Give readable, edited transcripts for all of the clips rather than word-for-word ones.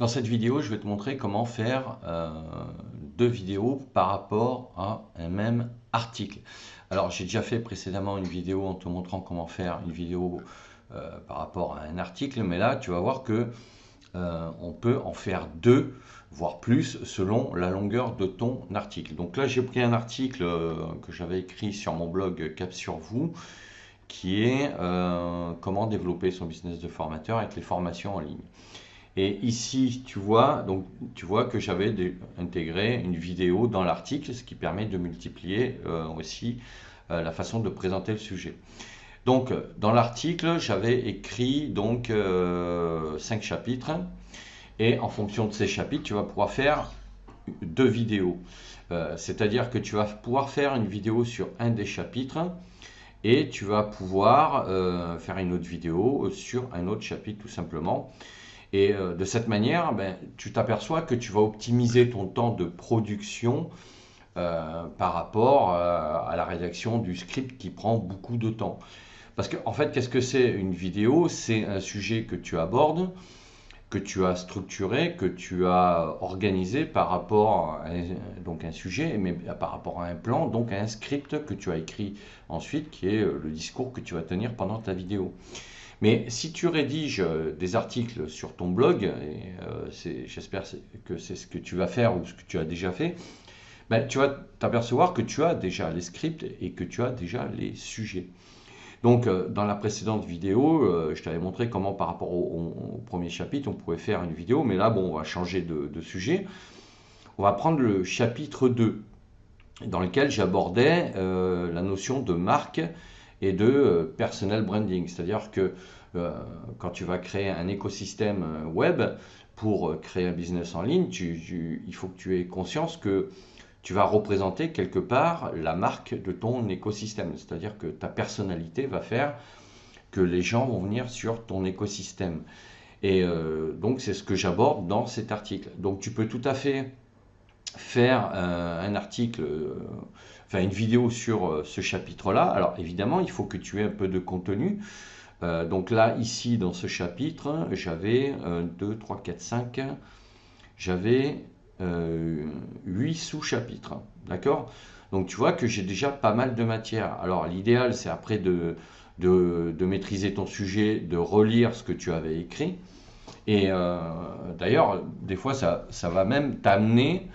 Dans cette vidéo, je vais te montrer comment faire deux vidéos par rapport à un même article. Alors, j'ai déjà fait précédemment une vidéo en te montrant comment faire une vidéo par rapport à un article, mais là, tu vas voir que on peut en faire deux, voire plus, selon la longueur de ton article. Donc là, j'ai pris un article que j'avais écrit sur mon blog Cap sur vous, qui est comment développer son business de formateur avec les formations en ligne. Et ici, tu vois que j'avais intégré une vidéo dans l'article, ce qui permet de multiplier aussi la façon de présenter le sujet. Donc, dans l'article, j'avais écrit donc 5 chapitres, et en fonction de ces chapitres, tu vas pouvoir faire deux vidéos. C'est-à-dire que tu vas pouvoir faire une vidéo sur un des chapitres, et tu vas pouvoir faire une autre vidéo sur un autre chapitre tout simplement. Et de cette manière, tu t'aperçois que tu vas optimiser ton temps de production par rapport à la rédaction du script qui prend beaucoup de temps. Parce que, en fait, qu'est-ce que c'est une vidéo? C'est un sujet que tu abordes, que tu as structuré, que tu as organisé par rapport à donc un sujet, mais par rapport à un plan, donc à un script que tu as écrit ensuite, qui est le discours que tu vas tenir pendant ta vidéo. Mais si tu rédiges des articles sur ton blog, et j'espère que c'est ce que tu vas faire ou ce que tu as déjà fait, tu vas t'apercevoir que tu as déjà les scripts et que tu as déjà les sujets. Donc, dans la précédente vidéo, je t'avais montré comment par rapport au premier chapitre, on pouvait faire une vidéo, mais là, bon, on va changer de sujet. On va prendre le chapitre 2, dans lequel j'abordais la notion de marque et de personal branding. C'est-à-dire que quand tu vas créer un écosystème web pour créer un business en ligne, il faut que tu aies conscience que tu vas représenter quelque part la marque de ton écosystème. C'est-à-dire que ta personnalité va faire que les gens vont venir sur ton écosystème. Et donc c'est ce que j'aborde dans cet article. Donc tu peux tout à fait faire un article, enfin une vidéo sur ce chapitre-là. Alors évidemment, il faut que tu aies un peu de contenu. Donc là, ici, dans ce chapitre, j'avais 2, 3, 4, 5, j'avais 8 sous-chapitres. D'accord? Donc tu vois que j'ai déjà pas mal de matière. Alors l'idéal, c'est après de maîtriser ton sujet, de relire ce que tu avais écrit. Et d'ailleurs, des fois, ça va même t'amener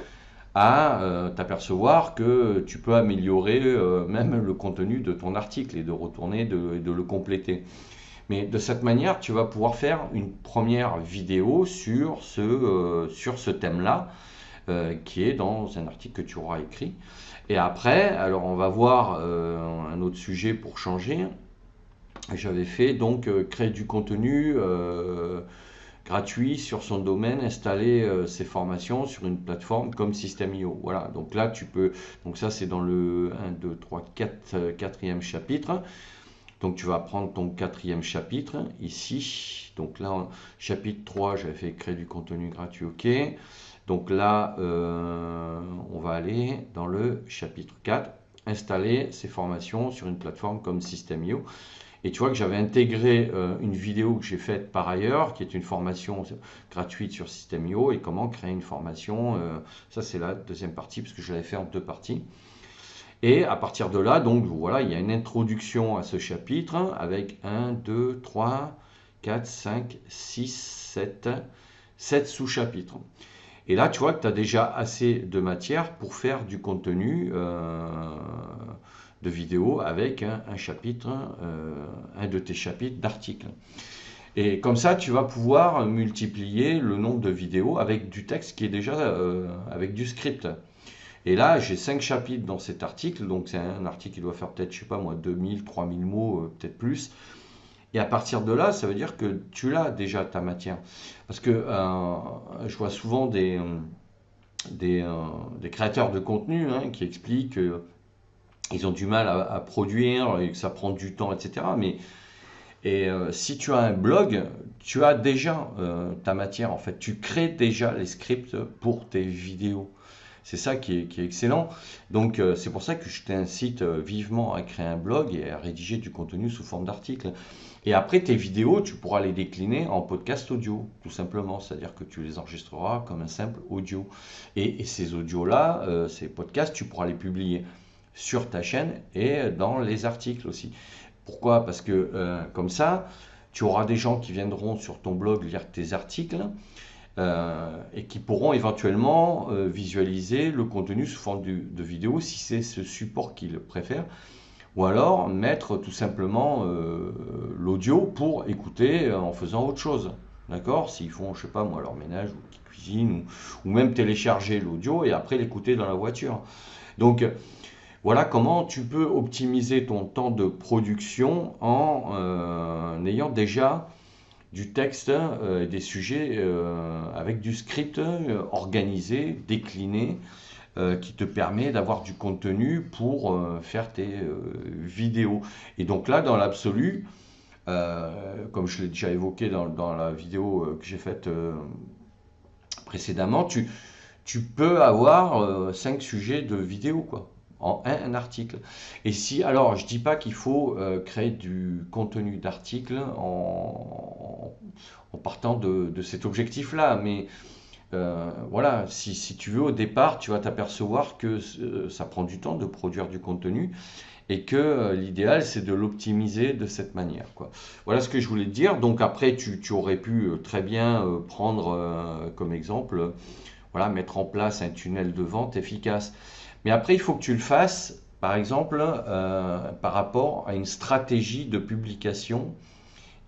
à t'apercevoir que tu peux améliorer même le contenu de ton article et de retourner, de le compléter. Mais de cette manière, tu vas pouvoir faire une première vidéo sur ce thème-là, qui est dans un article que tu auras écrit. Et après, alors on va voir un autre sujet pour changer. J'avais fait donc créer du contenu gratuit sur son domaine, installer ses formations sur une plateforme comme System.io. Voilà, donc là tu peux, donc ça c'est dans le 1, 2, 3, 4, quatrième chapitre. Donc tu vas prendre ton quatrième chapitre ici. Donc là, chapitre 3, j'avais fait créer du contenu gratuit, ok. Donc là, on va aller dans le chapitre 4, installer ces formations sur une plateforme comme System.io. Et tu vois que j'avais intégré une vidéo que j'ai faite par ailleurs, qui est une formation gratuite sur System.io et comment créer une formation. Ça, c'est la deuxième partie, parce que je l'avais fait en deux parties. Et à partir de là, donc voilà, il y a une introduction à ce chapitre avec 1, 2, 3, 4, 5, 6, 7 sous-chapitres. Et là, tu vois que tu as déjà assez de matière pour faire du contenu de vidéo avec un chapitre, un de tes chapitres d'articles. Et comme ça, tu vas pouvoir multiplier le nombre de vidéos avec du texte qui est déjà avec du script. Et là, j'ai 5 chapitres dans cet article, donc c'est un article qui doit faire peut-être, je sais pas moi, 2000, 3000 mots, peut-être plus. Et à partir de là, ça veut dire que tu l'as déjà ta matière. Parce que je vois souvent des créateurs de contenu qui expliquent qu'ils ont du mal à produire et que ça prend du temps, etc. Si tu as un blog, tu as déjà ta matière en fait. Tu crées déjà les scripts pour tes vidéos. C'est ça qui est excellent. Donc c'est pour ça que je t'incite vivement à créer un blog et à rédiger du contenu sous forme d'article. Et après, tes vidéos, tu pourras les décliner en podcast audio, tout simplement. C'est-à-dire que tu les enregistreras comme un simple audio. Et ces audios-là, ces podcasts, tu pourras les publier sur ta chaîne et dans les articles aussi. Pourquoi? Parce que comme ça, tu auras des gens qui viendront sur ton blog lire tes articles et qui pourront éventuellement visualiser le contenu sous forme de vidéo si c'est ce support qu'ils préfèrent. Ou alors mettre tout simplement l'audio pour écouter en faisant autre chose. D'accord? S'ils font, je sais pas moi, leur ménage ou qu'ils cuisinent, ou même télécharger l'audio et après l'écouter dans la voiture. Donc voilà comment tu peux optimiser ton temps de production en ayant déjà du texte et des sujets avec du script organisé, décliné, qui te permet d'avoir du contenu pour faire tes vidéos. Et donc là, dans l'absolu, comme je l'ai déjà évoqué dans la vidéo que j'ai faite précédemment, tu peux avoir 5 sujets de vidéo, quoi, en un article. Et si, alors, je dis pas qu'il faut créer du contenu d'article en partant de cet objectif-là, mais voilà, si tu veux, au départ, tu vas t'apercevoir que ça prend du temps de produire du contenu et que l'idéal, c'est de l'optimiser de cette manière, quoi. Voilà ce que je voulais te dire. Donc après, tu aurais pu très bien prendre comme exemple, voilà, mettre en place un tunnel de vente efficace. Mais après, il faut que tu le fasses, par exemple, par rapport à une stratégie de publication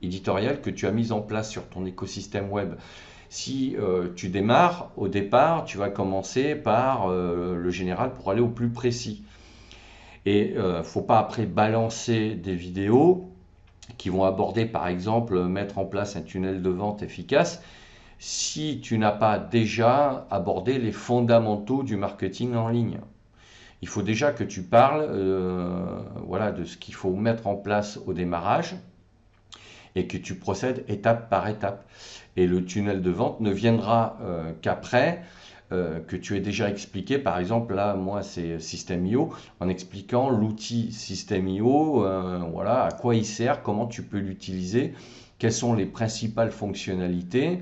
éditoriale que tu as mise en place sur ton écosystème web. Si tu démarres, au départ, tu vas commencer par le général pour aller au plus précis. Et il ne faut pas après balancer des vidéos qui vont aborder, par exemple, mettre en place un tunnel de vente efficace si tu n'as pas déjà abordé les fondamentaux du marketing en ligne. Il faut déjà que tu parles voilà, de ce qu'il faut mettre en place au démarrage et que tu procèdes étape par étape. Et le tunnel de vente ne viendra qu'après que tu aies déjà expliqué. Par exemple, là, moi, c'est System.io, en expliquant l'outil System.io, voilà, à quoi il sert, comment tu peux l'utiliser, quelles sont les principales fonctionnalités,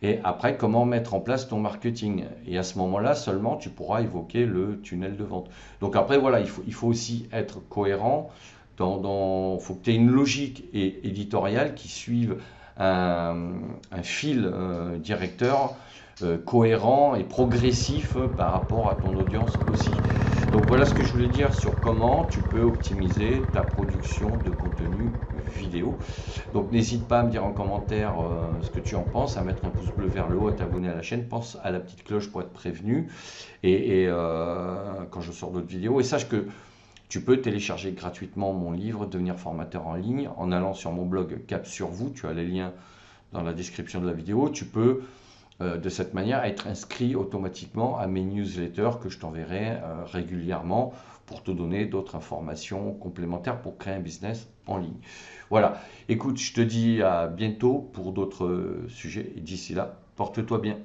et après, comment mettre en place ton marketing. Et à ce moment-là, seulement, tu pourras évoquer le tunnel de vente. Donc après, voilà, il faut aussi être cohérent. Faut que tu aies une logique éditoriale qui suive un fil directeur cohérent et progressif par rapport à ton audience aussi. Donc voilà ce que je voulais dire sur comment tu peux optimiser ta production de contenu vidéo. Donc n'hésite pas à me dire en commentaire ce que tu en penses, à mettre un pouce bleu vers le haut, à t'abonner à la chaîne, pense à la petite cloche pour être prévenu et quand je sors d'autres vidéos. Et sache que tu peux télécharger gratuitement mon livre, devenir formateur en ligne, en allant sur mon blog Cap sur vous. Tu as les liens dans la description de la vidéo. Tu peux de cette manière être inscrit automatiquement à mes newsletters que je t'enverrai régulièrement pour te donner d'autres informations complémentaires pour créer un business en ligne. Voilà, écoute, je te dis à bientôt pour d'autres sujets et d'ici là, porte-toi bien.